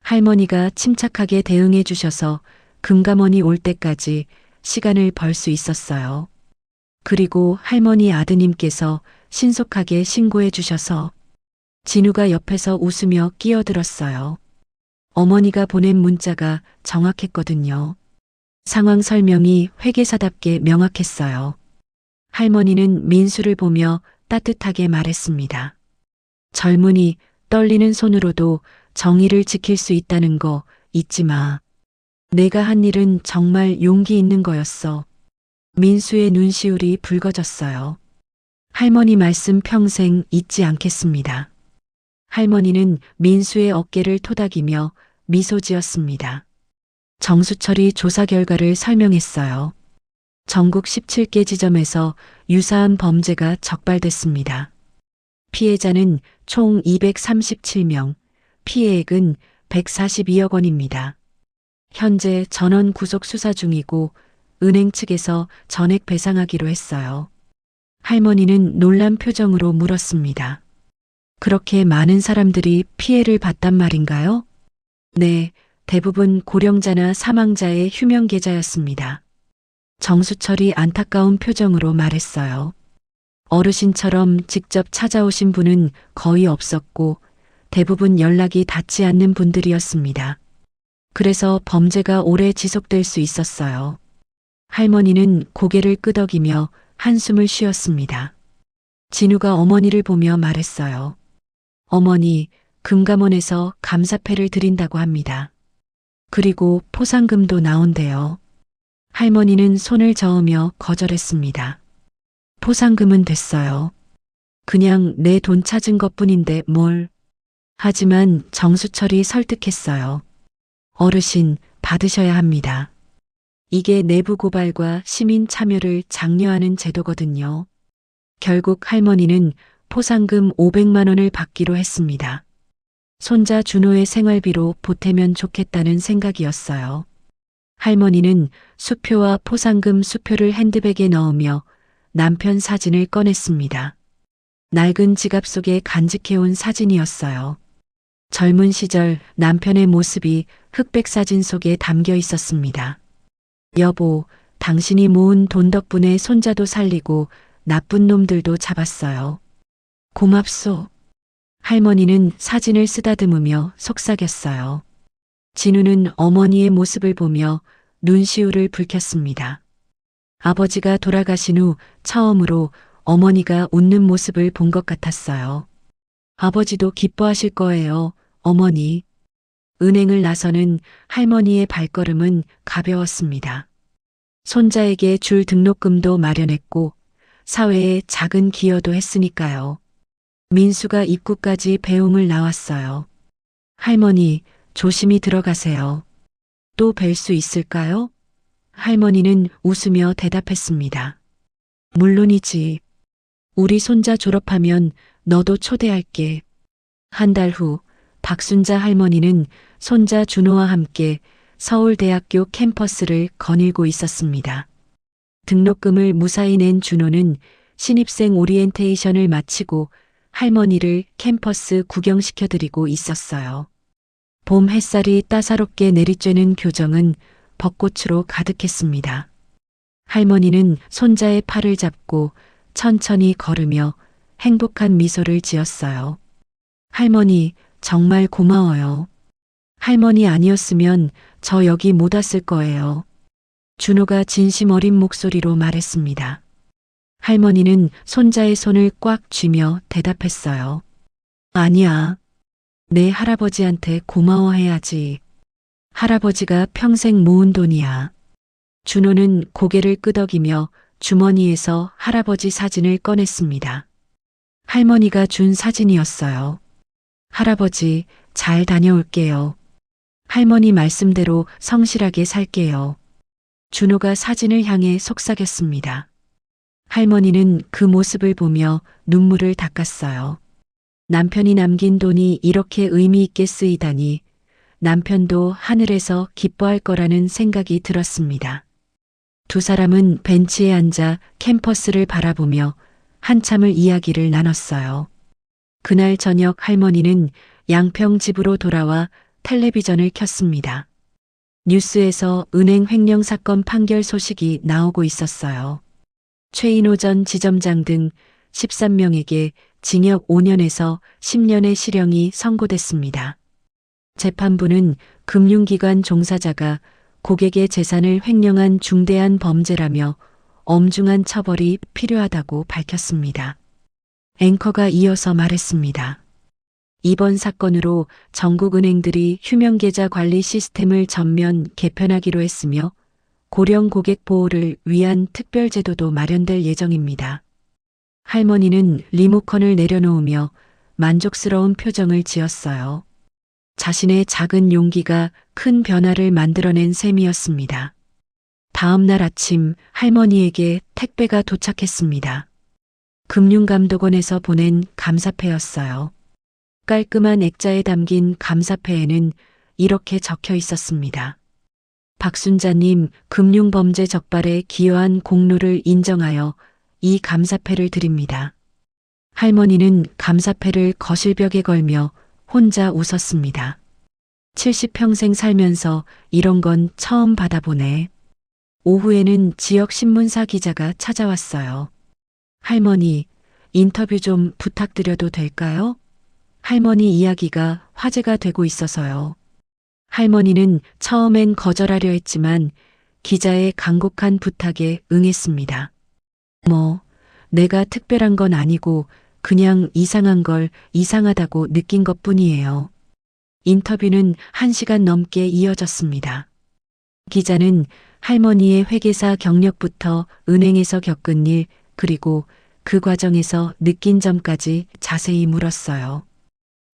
할머니가 침착하게 대응해 주셔서 금감원이 올 때까지 시간을 벌 수 있었어요. 그리고 할머니 아드님께서 신속하게 신고해 주셔서. 진우가 옆에서 웃으며 끼어들었어요. 어머니가 보낸 문자가 정확했거든요. 상황 설명이 회계사답게 명확했어요. 할머니는 민수를 보며 따뜻하게 말했습니다. 젊은이 떨리는 손으로도 정의를 지킬 수 있다는 거 잊지 마. 내가 한 일은 정말 용기 있는 거였어. 민수의 눈시울이 붉어졌어요. 할머니 말씀 평생 잊지 않겠습니다. 할머니는 민수의 어깨를 토닥이며 미소 지었습니다. 정수철이 조사 결과를 설명했어요. 전국 17개 지점에서 유사한 범죄가 적발됐습니다. 피해자는 총 237명, 피해액은 142억 원입니다. 현재 전원 구속 수사 중이고 은행 측에서 전액 배상하기로 했어요. 할머니는 놀란 표정으로 물었습니다. 그렇게 많은 사람들이 피해를 봤단 말인가요? 네, 대부분 고령자나 사망자의 휴명 계좌였습니다. 정수철이 안타까운 표정으로 말했어요. 어르신처럼 직접 찾아오신 분은 거의 없었고 대부분 연락이 닿지 않는 분들이었습니다. 그래서 범죄가 오래 지속될 수 있었어요. 할머니는 고개를 끄덕이며 한숨을 쉬었습니다. 진우가 어머니를 보며 말했어요. 어머니, 금감원에서 감사패를 드린다고 합니다. 그리고 포상금도 나온대요. 할머니는 손을 저으며 거절했습니다. 포상금은 됐어요. 그냥 내 돈 찾은 것뿐인데 뭘. 하지만 정수철이 설득했어요. 어르신, 받으셔야 합니다. 이게 내부 고발과 시민 참여를 장려하는 제도거든요. 결국 할머니는 포상금 500만 원을 받기로 했습니다. 손자 준호의 생활비로 보태면 좋겠다는 생각이었어요. 할머니는 수표와 포상금 수표를 핸드백에 넣으며 남편 사진을 꺼냈습니다. 낡은 지갑 속에 간직해온 사진이었어요. 젊은 시절 남편의 모습이 흑백 사진 속에 담겨 있었습니다. 여보, 당신이 모은 돈 덕분에 손자도 살리고 나쁜 놈들도 잡았어요. 고맙소. 할머니는 사진을 쓰다듬으며 속삭였어요. 진우는 어머니의 모습을 보며 눈시울을 붉혔습니다. 아버지가 돌아가신 후 처음으로 어머니가 웃는 모습을 본 것 같았어요. 아버지도 기뻐하실 거예요, 어머니. 은행을 나서는 할머니의 발걸음은 가벼웠습니다. 손자에게 줄 등록금도 마련했고 사회에 작은 기여도 했으니까요. 민수가 입구까지 배웅을 나왔어요. 할머니, 조심히 들어가세요. 또 뵐 수 있을까요? 할머니는 웃으며 대답했습니다. 물론이지. 우리 손자 졸업하면 너도 초대할게. 한 달 후 박순자 할머니는 손자 준호와 함께 서울대학교 캠퍼스를 거닐고 있었습니다. 등록금을 무사히 낸 준호는 신입생 오리엔테이션을 마치고 할머니를 캠퍼스 구경시켜드리고 있었어요. 봄 햇살이 따사롭게 내리쬐는 교정은 벚꽃으로 가득했습니다. 할머니는 손자의 팔을 잡고 천천히 걸으며 행복한 미소를 지었어요. 할머니, 정말 고마워요. 할머니 아니었으면 저 여기 못 왔을 거예요. 준호가 진심 어린 목소리로 말했습니다. 할머니는 손자의 손을 꽉 쥐며 대답했어요. 아니야. 내 할아버지한테 고마워해야지. 할아버지가 평생 모은 돈이야. 준호는 고개를 끄덕이며 주머니에서 할아버지 사진을 꺼냈습니다. 할머니가 준 사진이었어요. 할아버지, 잘 다녀올게요. 할머니 말씀대로 성실하게 살게요. 준호가 사진을 향해 속삭였습니다. 할머니는 그 모습을 보며 눈물을 닦았어요. 남편이 남긴 돈이 이렇게 의미 있게 쓰이다니 남편도 하늘에서 기뻐할 거라는 생각이 들었습니다. 두 사람은 벤치에 앉아 캠퍼스를 바라보며 한참을 이야기를 나눴어요. 그날 저녁 할머니는 양평 집으로 돌아와 텔레비전을 켰습니다. 뉴스에서 은행 횡령 사건 판결 소식이 나오고 있었어요. 최인호 전 지점장 등 13명에게 징역 5년에서 10년의 실형이 선고됐습니다. 재판부는 금융기관 종사자가 고객의 재산을 횡령한 중대한 범죄라며 엄중한 처벌이 필요하다고 밝혔습니다. 앵커가 이어서 말했습니다. 이번 사건으로 전국은행들이 휴명계좌 관리 시스템을 전면 개편하기로 했으며 고령 고객 보호를 위한 특별 제도도 마련될 예정입니다. 할머니는 리모컨을 내려놓으며 만족스러운 표정을 지었어요. 자신의 작은 용기가 큰 변화를 만들어낸 셈이었습니다. 다음 날 아침 할머니에게 택배가 도착했습니다. 금융감독원에서 보낸 감사패였어요. 깔끔한 액자에 담긴 감사패에는 이렇게 적혀 있었습니다. 박순자님, 금융범죄 적발에 기여한 공로를 인정하여 이 감사패를 드립니다. 할머니는 감사패를 거실벽에 걸며 혼자 웃었습니다. 70평생 살면서 이런 건 처음 받아보네. 오후에는 지역 신문사 기자가 찾아왔어요. 할머니, 인터뷰 좀 부탁드려도 될까요? 할머니 이야기가 화제가 되고 있어서요. 할머니는 처음엔 거절하려 했지만 기자의 간곡한 부탁에 응했습니다. 내가 특별한 건 아니고 그냥 이상한 걸 이상하다고 느낀 것뿐이에요. 인터뷰는 1시간 넘게 이어졌습니다. 기자는 할머니의 회계사 경력부터 은행에서 겪은 일, 그리고 그 과정에서 느낀 점까지 자세히 물었어요.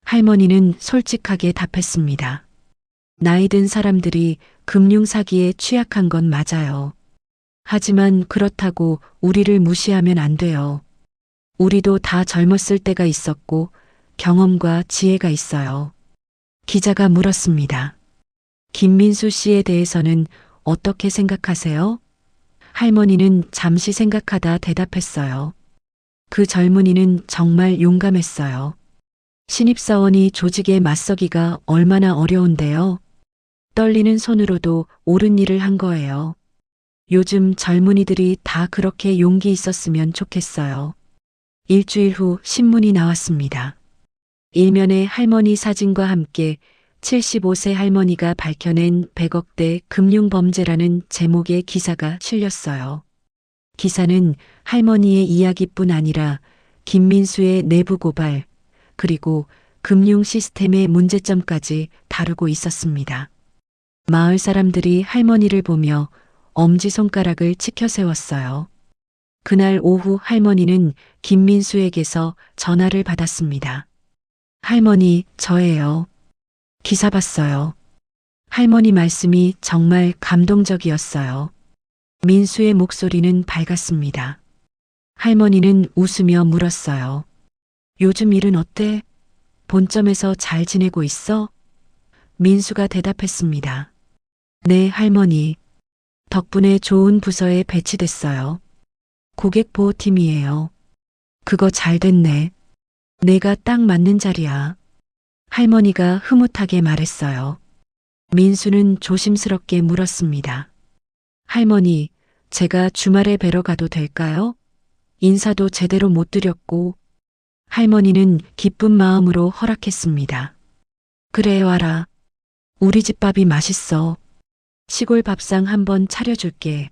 할머니는 솔직하게 답했습니다. 나이 든 사람들이 금융사기에 취약한 건 맞아요. 하지만 그렇다고 우리를 무시하면 안 돼요. 우리도 다 젊었을 때가 있었고 경험과 지혜가 있어요. 기자가 물었습니다. 김민수 씨에 대해서는 어떻게 생각하세요? 할머니는 잠시 생각하다 대답했어요. 그 젊은이는 정말 용감했어요. 신입사원이 조직에 맞서기가 얼마나 어려운데요. 떨리는 손으로도 옳은 일을 한 거예요. 요즘 젊은이들이 다 그렇게 용기 있었으면 좋겠어요. 일주일 후 신문이 나왔습니다. 일면에 할머니 사진과 함께 75세 할머니가 밝혀낸 100억대 금융범죄라는 제목의 기사가 실렸어요. 기사는 할머니의 이야기뿐 아니라 김민수의 내부 고발, 그리고 금융 시스템의 문제점까지 다루고 있었습니다. 마을 사람들이 할머니를 보며 엄지손가락을 치켜 세웠어요. 그날 오후 할머니는 김민수에게서 전화를 받았습니다. 할머니, 저예요. 기사 봤어요. 할머니 말씀이 정말 감동적이었어요. 민수의 목소리는 밝았습니다. 할머니는 웃으며 물었어요. 요즘 일은 어때? 본점에서 잘 지내고 있어? 민수가 대답했습니다. 네, 할머니. 덕분에 좋은 부서에 배치됐어요. 고객보호팀이에요. 그거 잘 됐네. 내가 딱 맞는 자리야. 할머니가 흐뭇하게 말했어요. 민수는 조심스럽게 물었습니다. 할머니, 제가 주말에 뵈러 가도 될까요? 인사도 제대로 못 드렸고. 할머니는 기쁜 마음으로 허락했습니다. 그래, 와라. 우리 집 밥이 맛있어. 시골 밥상 한번 차려줄게.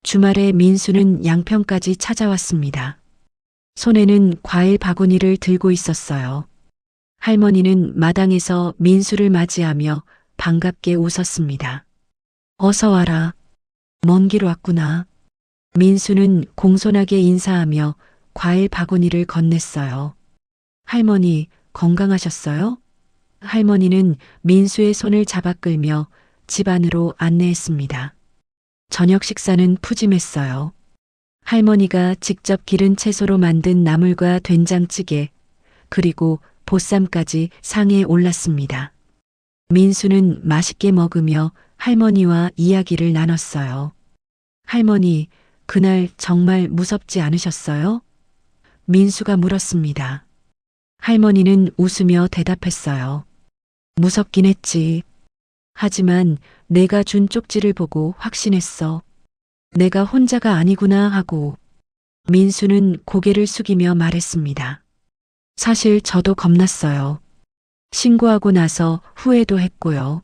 주말에 민수는 양평까지 찾아왔습니다. 손에는 과일 바구니를 들고 있었어요. 할머니는 마당에서 민수를 맞이하며 반갑게 웃었습니다. 어서 와라. 먼 길 왔구나. 민수는 공손하게 인사하며 과일 바구니를 건넸어요. 할머니, 건강하셨어요? 할머니는 민수의 손을 잡아 끌며 집 안으로 안내했습니다. 저녁 식사는 푸짐했어요. 할머니가 직접 기른 채소로 만든 나물과 된장찌개, 그리고 보쌈까지 상에 올랐습니다. 민수는 맛있게 먹으며 할머니와 이야기를 나눴어요. 할머니, 그날 정말 무섭지 않으셨어요? 민수가 물었습니다. 할머니는 웃으며 대답했어요. 무섭긴 했지. 하지만 내가 준 쪽지를 보고 확신했어. 내가 혼자가 아니구나 하고. 민수는 고개를 숙이며 말했습니다. 사실 저도 겁났어요. 신고하고 나서 후회도 했고요.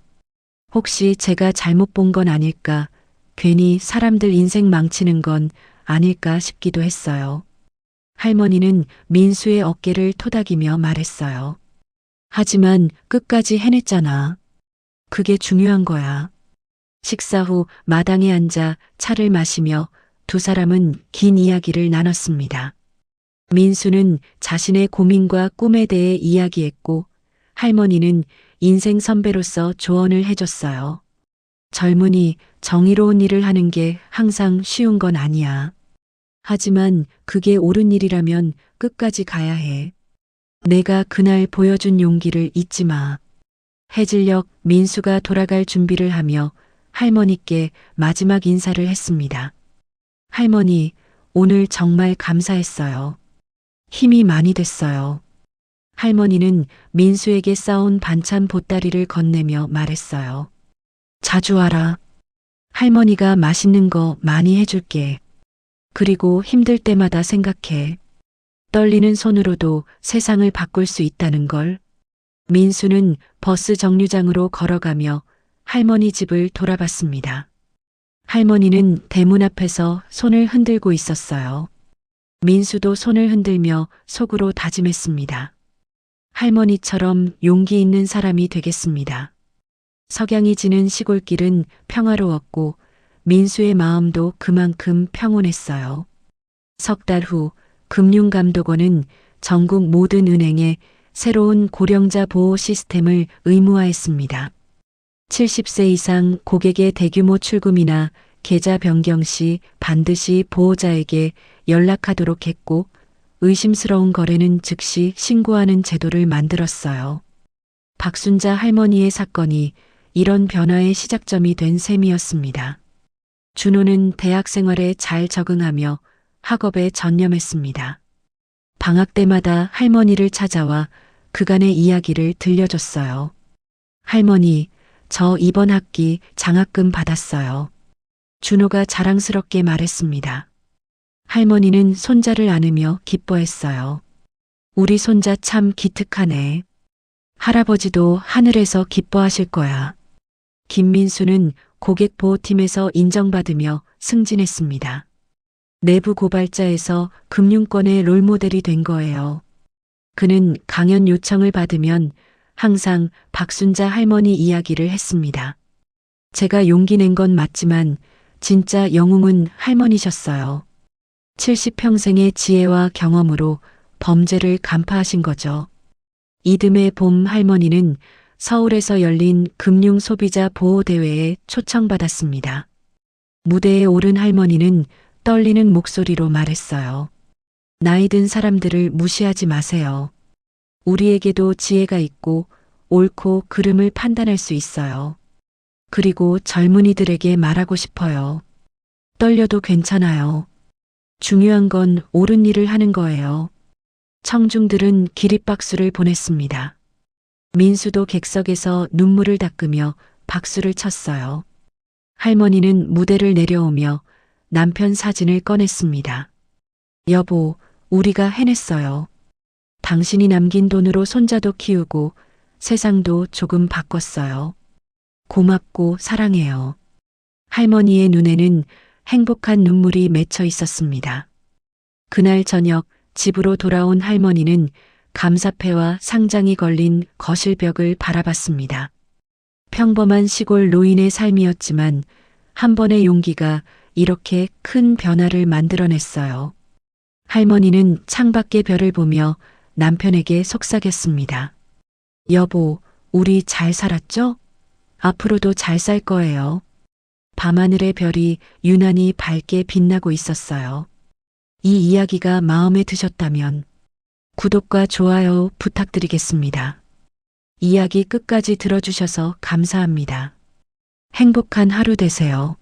혹시 제가 잘못 본 건 아닐까, 괜히 사람들 인생 망치는 건 아닐까 싶기도 했어요. 할머니는 민수의 어깨를 토닥이며 말했어요. 하지만 끝까지 해냈잖아. 그게 중요한 거야. 식사 후 마당에 앉아 차를 마시며 두 사람은 긴 이야기를 나눴습니다. 민수는 자신의 고민과 꿈에 대해 이야기했고, 할머니는 인생 선배로서 조언을 해줬어요. 젊은이, 정의로운 일을 하는 게 항상 쉬운 건 아니야. 하지만 그게 옳은 일이라면 끝까지 가야 해. 내가 그날 보여준 용기를 잊지 마. 해질녘 민수가 돌아갈 준비를 하며 할머니께 마지막 인사를 했습니다. 할머니, 오늘 정말 감사했어요. 힘이 많이 됐어요. 할머니는 민수에게 싸온 반찬 보따리를 건네며 말했어요. 자주 와라. 할머니가 맛있는 거 많이 해줄게. 그리고 힘들 때마다 생각해. 떨리는 손으로도 세상을 바꿀 수 있다는 걸. 민수는 버스 정류장으로 걸어가며 할머니 집을 돌아봤습니다. 할머니는 대문 앞에서 손을 흔들고 있었어요. 민수도 손을 흔들며 속으로 다짐했습니다. 할머니처럼 용기 있는 사람이 되겠습니다. 석양이 지는 시골길은 평화로웠고 민수의 마음도 그만큼 평온했어요. 석 달 후 금융감독원은 전국 모든 은행에 새로운 고령자 보호 시스템을 의무화했습니다. 70세 이상 고객의 대규모 출금이나 계좌 변경 시 반드시 보호자에게 연락하도록 했고, 의심스러운 거래는 즉시 신고하는 제도를 만들었어요. 박순자 할머니의 사건이 이런 변화의 시작점이 된 셈이었습니다. 준호는 대학 생활에 잘 적응하며 학업에 전념했습니다. 방학 때마다 할머니를 찾아와 그간의 이야기를 들려줬어요. 할머니, 저 이번 학기 장학금 받았어요. 준호가 자랑스럽게 말했습니다. 할머니는 손자를 안으며 기뻐했어요. 우리 손자 참 기특하네. 할아버지도 하늘에서 기뻐하실 거야. 김민수는 고객보호팀에서 인정받으며 승진했습니다. 내부 고발자에서 금융권의 롤모델이 된 거예요. 그는 강연 요청을 받으면 항상 박순자 할머니 이야기를 했습니다. 제가 용기 낸 건 맞지만 진짜 영웅은 할머니셨어요. 70평생의 지혜와 경험으로 범죄를 간파하신 거죠. 이듬해 봄 할머니는 서울에서 열린 금융소비자 보호대회에 초청받았습니다. 무대에 오른 할머니는 떨리는 목소리로 말했어요. 나이 든 사람들을 무시하지 마세요. 우리에게도 지혜가 있고 옳고 그름을 판단할 수 있어요. 그리고 젊은이들에게 말하고 싶어요. 떨려도 괜찮아요. 중요한 건 옳은 일을 하는 거예요. 청중들은 기립박수를 보냈습니다. 민수도 객석에서 눈물을 닦으며 박수를 쳤어요. 할머니는 무대를 내려오며 남편 사진을 꺼냈습니다. 여보, 우리가 해냈어요. 당신이 남긴 돈으로 손자도 키우고 세상도 조금 바꿨어요. 고맙고 사랑해요. 할머니의 눈에는 행복한 눈물이 맺혀 있었습니다. 그날 저녁 집으로 돌아온 할머니는 감사패와 상장이 걸린 거실 벽을 바라봤습니다. 평범한 시골 노인의 삶이었지만 한 번의 용기가 이렇게 큰 변화를 만들어냈어요. 할머니는 창밖의 별을 보며 남편에게 속삭였습니다. 여보, 우리 잘 살았죠? 앞으로도 잘 살 거예요. 밤하늘의 별이 유난히 밝게 빛나고 있었어요. 이 이야기가 마음에 드셨다면 구독과 좋아요 부탁드리겠습니다. 이야기 끝까지 들어주셔서 감사합니다. 행복한 하루 되세요.